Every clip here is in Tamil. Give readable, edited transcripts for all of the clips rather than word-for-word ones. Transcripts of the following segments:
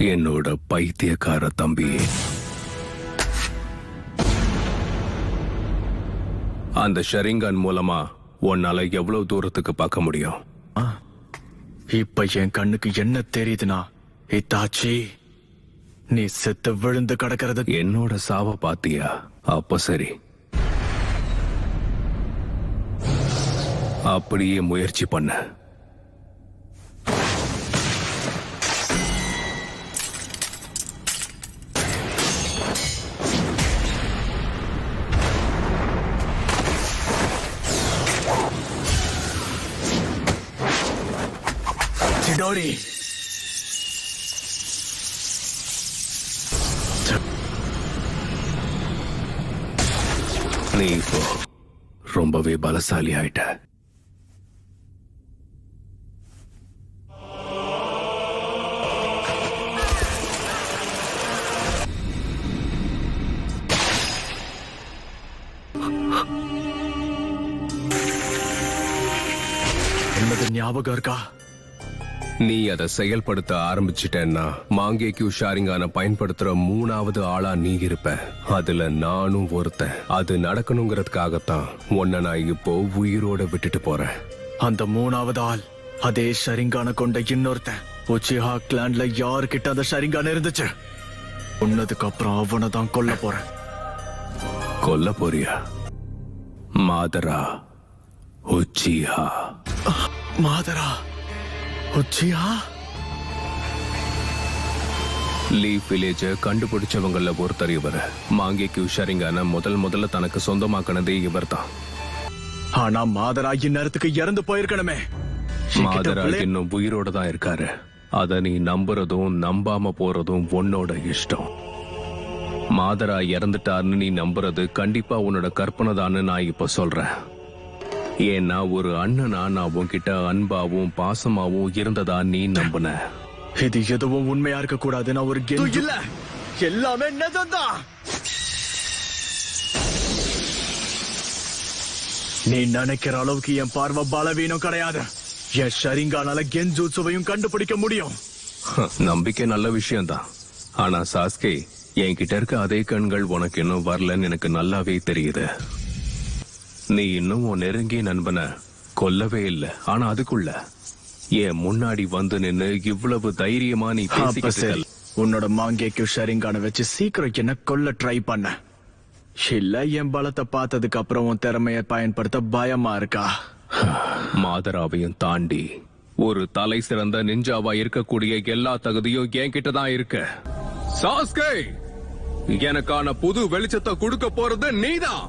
என்னோட பைத்தியக்கார தம்பி. அந்த ஷரிங்கன் மூலமா உன்னால எவ்வளவு தூரத்துக்கு பார்க்க முடியும்? இப்ப என் கண்ணுக்கு என்ன தெரியுதுன்னா, இத்தாச்சி நீ செத்து விழுந்து கிடக்கிறது. என்னோட சாவ பாத்தியா? அப்ப சரி, அப்படியே முயற்சி பண்ண. சிடோரி, நீ இப்போ ரொம்பவே பலசாலி ஆயிட்ட. என்னது ஞாபகம் இருக்கா? நீ அதை செயல்படுத்த ஆரம்பிச்சிட்டேன்னா மாங்கேக்யூ ஷாரிங்கான பயன்படுத்துற 3வது ஆளா நீ இருப்ப. அதுல நானும் ஒருத்தன். அது நடக்கணுங்கிறதுக்காகத்தான் உன்னை நான் இப்போ உயிரோட விட்டுட்டு போறேன். அந்த 3வது ஆள் அதே ஷரிங்கான கொண்ட இன்னொருத்தன். உச்சிஹா கிளான்ல யாருக்கிட்ட அந்த ஷரிங்கான இருந்துச்சு? உன்னதுக்கு அப்புறம் அவனை தான் கொல்ல போறேன். கொல்ல போறியா? மாதரா உச்சிஹா. மாதரா உச்சிஹா? லீஃப் வில்லேஜ கண்டுபிடிச்சவங்கள ஒருத்தர் இவர். மாங்கேக்யூ ஷரிங்கான முதல்ல தனக்கு சொந்தமாக்கினதே இவர் தான். ஆனா மாதரா இந்நேரத்துக்கு இறந்து போயிருக்கணுமே. மாதரா இன்னும் உயிரோட தான் இருக்காரு. அத நீ நம்புறதும் நம்பாம போறதும் உன்னோட இஷ்டம். மாதரா இறந்துட்டாருன்னு நீ நம்புறது கண்டிப்பா உன்னோட கற்பனை தான்னு நான் இப்ப சொல்றேன். ஏன்னா ஒரு அண்ணனா நான் உன்கிட்ட அன்பாவும் பாசமாவும் இருந்ததா நீ நம்புன. இது எதுவும் உண்மையா இருக்க கூடாது. நான் ஒரு இல்ல, எல்லாமே நிஜம்தான். நீ நினைக்கிற அளவுக்கு என் பார்வை பலவீனம் கிடையாது. என் ஷரிங்கானால கென்ஜூட்சுவையும் கண்டுபிடிக்க முடியும். நம்பிக்கை நல்ல விஷயம்தான். ஆனா சாஸ்கே, என்கிட்ட இருக்க அதே கண்கள் உனக்கு இன்னும் வரலன்னு எனக்கு நல்லாவே தெரியுது. நீ இன்னும் உன் நெருங்கிய நண்பனை கொல்லவே இல்லை. ஆனா அதுக்குள்ள என் முன்னாடி வந்து நின்னு இவ்வளவு தைரியமா நீ பேசிக்கிட்டு. உன்னோட மாங்கேக்கு ஷரிங்கான வச்சு சீக்கிரம் என்ன கொல்ல ட்ரை பண்ண. இல்ல என் பலத்தை பார்த்ததுக்கு அப்புறம் உன் திறமையை பயன்படுத்த பயமா இருக்கா? மாதராவையும் தாண்டி ஒரு தலை சிறந்த நிஞ்சாவா இருக்கக்கூடிய எல்லா தகுதியும் என்கிட்ட தான் இருக்கு. சாஸ்கே, எனக்கான புது வெளிச்சத்தை கொடுக்க போறது நீதான்.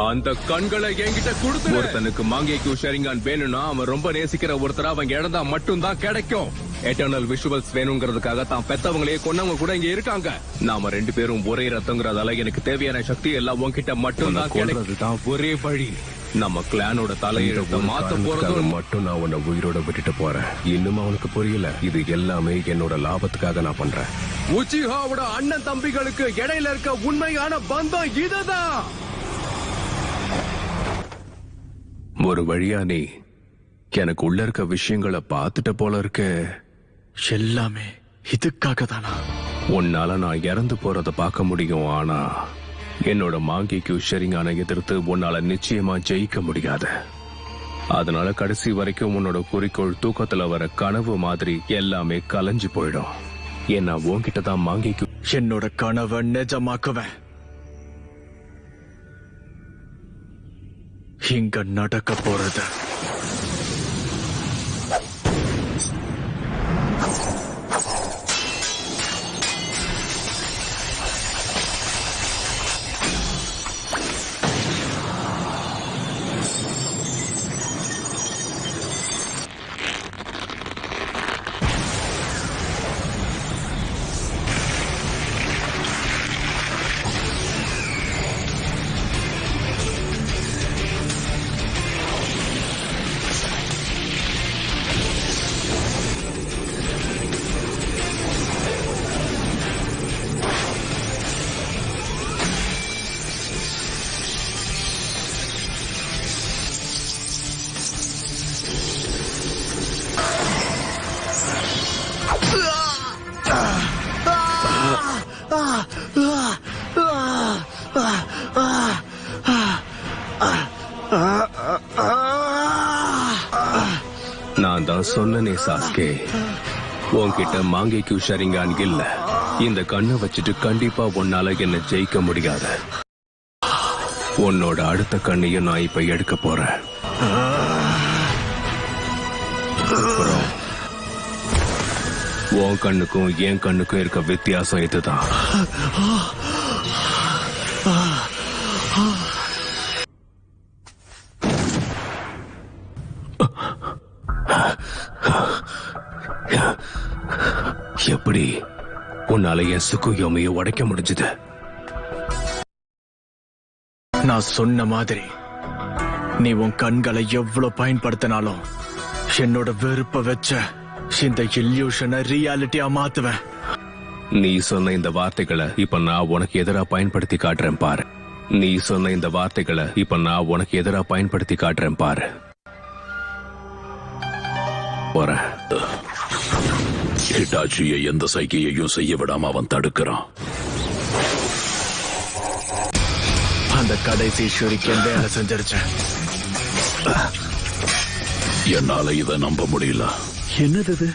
அந்த கண்களை என்கிட்ட கொடுத்து. ஒருத்தனுக்கு மாங்கேக்யூ ஷரிங்கான் வேணும்னா அவன் ரொம்ப நேசிக்கிற ஒருத்தர அவங்க இழந்தா மட்டும்தான் கிடைக்கும். எட்டர்னல் விஷுவல்ஸ் வேணுங்கிறதுக்காக தான் பெத்தவங்களே கொன்னவங்க கூட இங்க இருக்காங்க. நாம 2 பேரும் ஒரே ரத்தங்கிறதால எனக்கு தேவையான சக்தி எல்லாம் உன்கிட்ட மட்டும்தான் கிடைக்கிறதுதான் ஒரே வழி. நம்ம கிளானோட தலையெழுத்த மாத்த போறது மட்டும் நான் உன்னை உயிரோட விட்டுட்டு போறேன். இன்னும் அவனுக்கு புரியல. இது எல்லாமே என்னோட லாபத்துக்காக நான் பண்றேன். உச்சிஹாவோட அண்ணன் தம்பிகளுக்கு இடையில இருக்க உண்மையான பந்தம் இதுதான். ஒரு வழியா நீ எனக்கு உள்ள இருக்க விஷயங்களை பார்த்துட்ட போல இருக்க. எல்லாமே இதுக்காக தானா? உன்னால நான் இறந்து போறத பார்க்க முடியும். ஆனா என்னோட மாங்கேக்யூ ஷரிங்கான எதிர்த்து உன்னால நிச்சயமா ஜெயிக்க முடியாது. அதனால கடைசி வரைக்கும் உன்னோட குறிக்கோள் தூக்கத்துல வர கனவு மாதிரி எல்லாமே கலைஞ்சு போயிடும். ஏன்னா உன்கிட்ட தான் மாங்கேக்யூ. என்னோட கனவை நிஜமாக்குவேன். இங்க நடக்க போறது நான் தான் சொன்னனே சாஸ்கே, உன்கிட்ட மாங்கேக்கு ஷரிங்கான் இல்ல. இந்த கண்ணை வச்சுட்டு கண்டிப்பா உன்னால என்ன ஜெயிக்க முடியாது. உன்னோட அடுத்த கண்ணையும் நான் இப்ப எடுக்க போறேன். அப்புறம் உன் கண்ணுக்கும் என் கண்ணுக்கும் இருக்க வித்தியாசம் இதுதான். எப்படி உன்னால என் சுக்குயோமைய உடைக்க முடிஞ்சது? நான் சொன்ன மாதிரி நீ உன் கண்களை எவ்வளவு பயன்படுத்தினாலும் என்னோட வெறுப்ப வச்ச இந்த இல்யூஷனை ரியாலிட்டியா மாத்துவேன். நீ சொன்ன இந்த வார்த்தைகளை இப்ப நான் உனக்கு எதிரா பயன்படுத்தி காட்டுறேன் பாரு. நீ சொன்ன இந்த வார்த்தைகளை இப்ப நான் உனக்கு எதிரா பயன்படுத்தி காட்டுறேன் பாரு. போறேன். ஹிட்டாச்சியை எந்த சைகையையும் செய்ய விடாம அவன் தடுக்கிறான். அந்த கடைசி ஷூரிக்கன் வேலை செஞ்சிருச்சேன். என்னால இதை நம்ப முடியல. என்னது?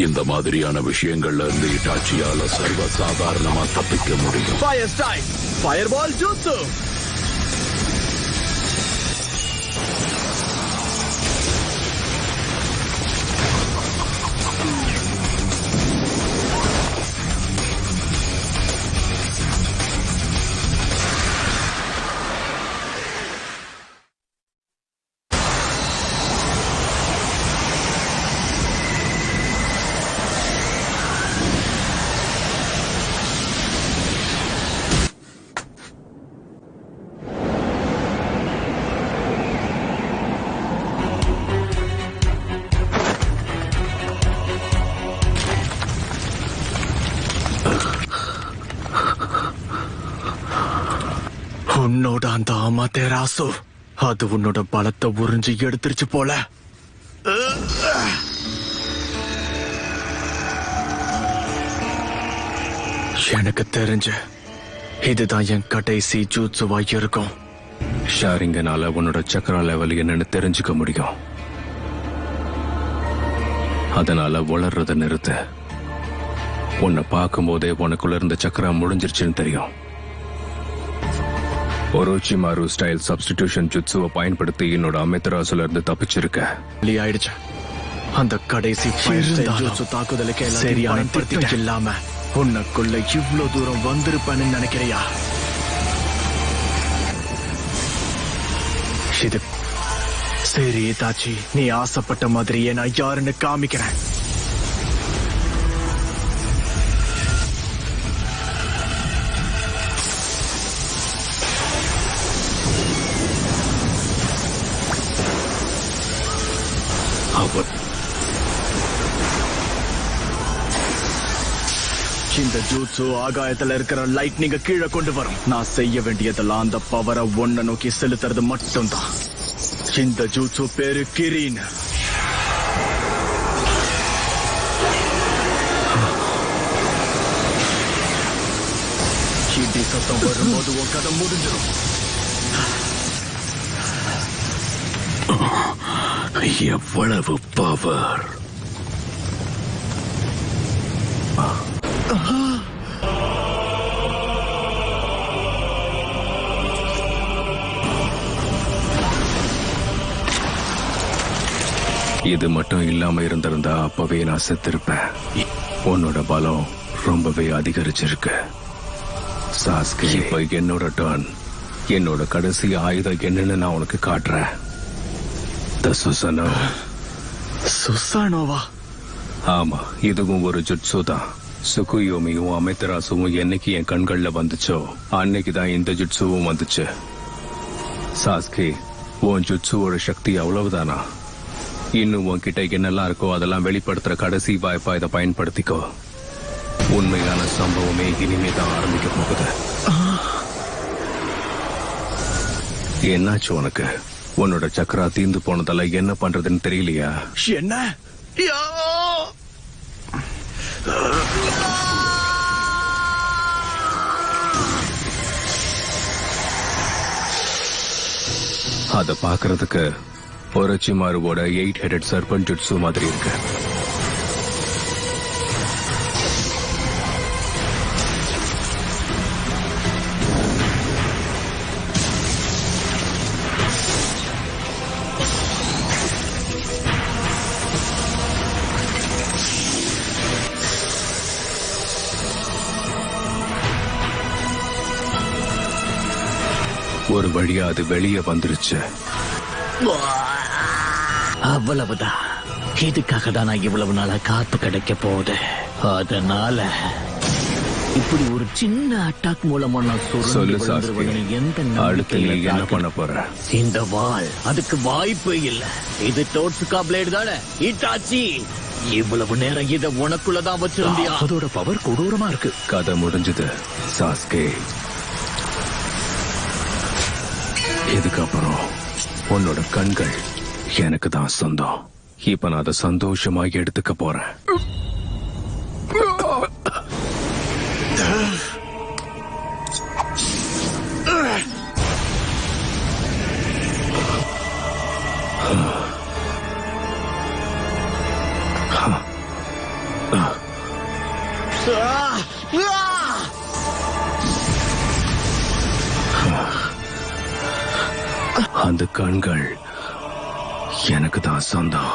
இந்த மாதிரியான விஷயங்கள்ல இருந்து ஹிட்டாச்சியால சர்வ சாதாரணமா தப்பிக்க முடியும். ஃபயர் ஸ்ட்ரைக், ஃபயர்பால் ஜூட்சு. உன்னோட அந்த அமதேராசு அது உன்னோட பலத்தை உறிஞ்சி எடுத்துருச்சு போல. எனக்கு தெரிஞ்ச இதுதான் என் கடைசி ஜூட்சுவா இருக்கும். ஷாரிங்கனால உன்னோட சக்கரா லெவல் என்னன்னு தெரிஞ்சுக்க முடியும். அதனால வளர்றத நிறுத்த. உன்னை பார்க்கும் போதே உனக்குள்ள இருந்த சக்கரா முடிஞ்சிருச்சுன்னு தெரியும். ஒரோச்சிமாரு ஸ்டைல் சப்ஸ்டிடியூஷன் ஜுட்சுவை பயன்படுத்தி என்னோட அமெத்தராசுல இருந்து தப்பிச்சிருக்க. ஆயிடுச்சு. அந்த கடைசி தாக்குதலுக்கு சரியான திட்டம் இல்லாம உனக்குள்ள இவ்வளவு தூரம் வந்திருப்பேன்னு நினைக்கிறியா? இது சரி தாச்சி, நீ ஆசைப்பட்ட மாதிரியே நான் யாருன்னு காமிக்கிறேன். இந்த ஜூட்சு ஆகாயத்துல இருக்கிற லைட்னிங்க கீழே கொண்டு வரும். நான் செய்ய வேண்டியதெல்லாம் அந்த பவரை ஒன்ன நோக்கி செலுத்துறது மட்டும்தான். இந்த ஜூட்சு பேரு கிரீன். இடி சத்தம் வரும்போது உன் கதை முடிஞ்சிடும். எவ்வளவு பவர்! இது மட்டும் இல்லாம இருந்திருந்தா அப்பவே நான் செத்திருப்பேன். உன்னோட பலம் ரொம்பவே அதிகரிச்சிருக்கு சாஸ்கே. இப்ப என்னோட டர்ன். என்னோட கடைசி ஆயுதம் என்னன்னு நான் உனக்கு காட்டுறேன். சுசானோவா? ஆமா, இதுவும் ஒரு ஜுட்சு தான். சுகுயோமியும் அமெத்தராசுவும் என்னைக்கு என் கண்கள்ல வந்துச்சோ அன்னைக்குதான் இந்த ஜுட்சுவும் வந்துச்சு. சாஸ்கே, உன் ஜுட்சுவோட சக்தி அவ்வளவுதானா? இன்னும் உன்கிட்ட என்னெல்லாம் இருக்கோ அதெல்லாம் வெளிப்படுத்துற கடைசி வாய்ப்பா இதை பயன்படுத்திக்கோ. உண்மையான சம்பவமே இனிமே தான் ஆரம்பிக்க போகுது. என்னாச்சு உனக்கு? உன்னோட சக்கரா தீந்து போனதால என்ன பண்றதுன்னு தெரியலையா? என்ன? அத பாக்குறதுக்கு ஒரச்சிமாருவோட 8 ஹெடட் சர்பன் ஜுட்சு மாதிரி இருக்கு. ஒரு வழியா அது வெளியே வந்துருச்சு. அவ்வளவுதான். இதுக்காக தான் நான் இவ்வளவு நாளா காத்து கிடைக்க போகுது. அதனால இப்படி ஒரு சின்ன அட்டாக் மூலமா நான் சொல்லு சாஸ்கே, அடுத்து நீ என்ன பண்ண போற? இந்த வாள் அதுக்கு வாய்ப்பே இல்ல. இது டோட்சுகா பிளேடு தானே இட்டாச்சி. இவ்வளவு நேரம் இத உனக்குள்ளதான் வச்சிருந்தியா? அதோட பவர் கொடூரமா இருக்கு. கதை முடிஞ்சது சாஸ்கே. இதுக்கப்புறம் உன்னோட கண்கள் எனக்கு தான் சொந்தம். இப்ப நான் அதை சந்தோஷமா எடுத்துக்க போறேன். அந்த கண்கள் எனக்கு தான் சொந்தம்.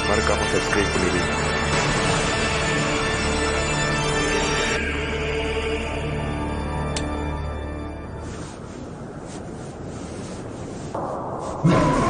மறக்காம சப்ஸ்கிரைப் பண்ணிடுங்க. No.